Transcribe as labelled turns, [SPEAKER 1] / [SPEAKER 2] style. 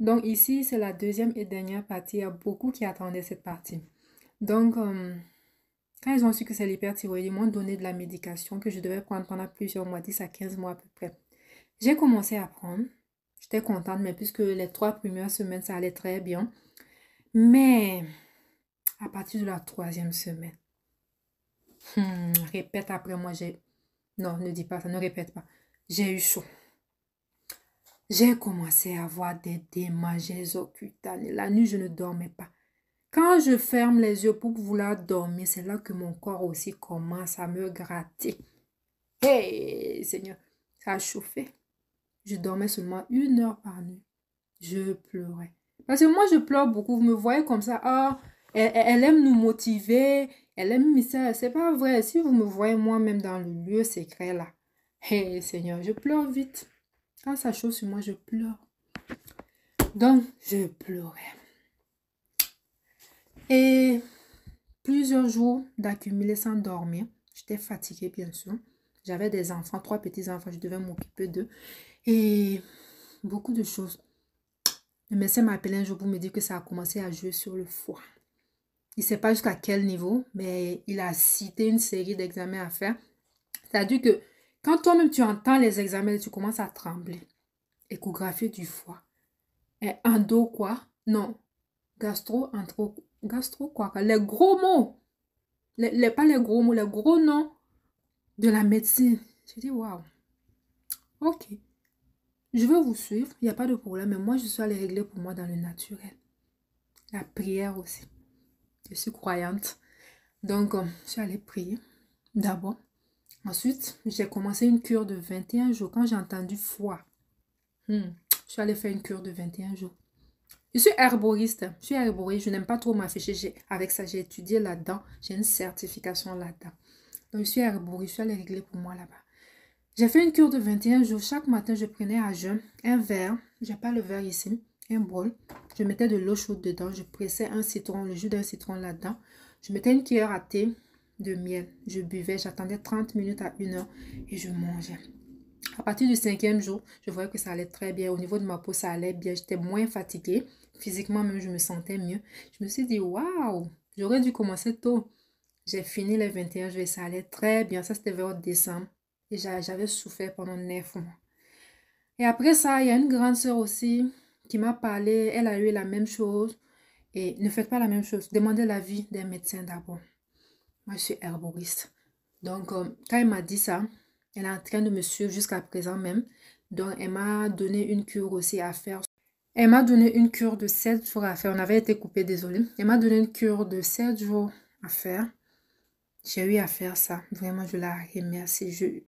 [SPEAKER 1] Donc ici, c'est la deuxième et dernière partie. Il y a beaucoup qui attendaient cette partie. Donc, quand ils ont su que c'est l'hyperthyroïdie, ils m'ont donné de la médication que je devais prendre pendant plusieurs mois, 10 à 15 mois à peu près. J'ai commencé à prendre. J'étais contente, mais puisque les 3 premières semaines, ça allait très bien. Mais à partir de la troisième semaine, répète après moi, j'ai... Non, ne dis pas ça, ne répète pas. J'ai eu chaud. J'ai commencé à avoir des démangeaisons cutanées. La nuit, je ne dormais pas. Quand je ferme les yeux pour vouloir dormir, c'est là que mon corps aussi commence à me gratter. Hey, Seigneur, ça a chauffé. Je dormais seulement 1 heure par nuit. Je pleurais. Parce que moi, je pleure beaucoup. Vous me voyez comme ça. Ah, elle aime nous motiver. Elle aime ça. C'est pas vrai. Si vous me voyez moi-même dans le lieu secret là. Hey, Seigneur, je pleure vite. Quand ça chauffe sur moi, je pleure. Donc, je pleurais. Et plusieurs jours d'accumuler sans dormir. J'étais fatiguée, bien sûr. J'avais des enfants, 3 petits-enfants. Je devais m'occuper d'eux. Et beaucoup de choses. Le médecin m'a appelé un jour pour me dire que ça a commencé à jouer sur le foie. Il ne sait pas jusqu'à quel niveau, mais il a cité une série d'examens à faire. C'est-à-dire que quand toi-même tu entends les examens, tu commences à trembler. Échographie du foie. Et endo quoi? Non. Gastro quoi? Les gros mots. Pas les gros mots, les gros noms de la médecine. Je dis, waouh. Ok. Je vais vous suivre, il n'y a pas de problème, mais moi, je suis allée régler pour moi dans le naturel. La prière aussi. Je suis croyante. Donc, je suis allée prier d'abord. Ensuite, j'ai commencé une cure de 21 jours. Quand j'ai entendu foie, je suis allée faire une cure de 21 jours. Je suis herboriste. Je suis herboriste. Je n'aime pas trop m'afficher. Avec ça, j'ai étudié là-dedans. J'ai une certification là-dedans. Donc, je suis herboriste. Je suis allée régler pour moi là-bas. J'ai fait une cure de 21 jours. Chaque matin, je prenais à jeun un verre. Je n'ai pas le verre ici. Un bol. Je mettais de l'eau chaude dedans. Je pressais un citron, le jus d'un citron là-dedans. Je mettais une cuillère à thé de miel. Je buvais. J'attendais 30 minutes à 1 heure et je mangeais. À partir du 5e jour, je voyais que ça allait très bien. Au niveau de ma peau, ça allait bien. J'étais moins fatiguée. Physiquement, même, je me sentais mieux. Je me suis dit, waouh, j'aurais dû commencer tôt. J'ai fini les 21 jours et ça allait très bien. Ça, c'était vers décembre. Et j'avais souffert pendant 9 mois. Et après ça, il y a une grande sœur aussi qui m'a parlé. Elle a eu la même chose. Et ne faites pas la même chose. Demandez l'avis d'un médecin d'abord. Moi, je suis herboriste. Donc, quand elle m'a dit ça, elle est en train de me suivre jusqu'à présent même. Donc, elle m'a donné une cure aussi à faire. Elle m'a donné une cure de 7 jours à faire. On avait été coupé, désolé. Elle m'a donné une cure de 7 jours à faire. J'ai eu à faire ça. Vraiment, je la remercie.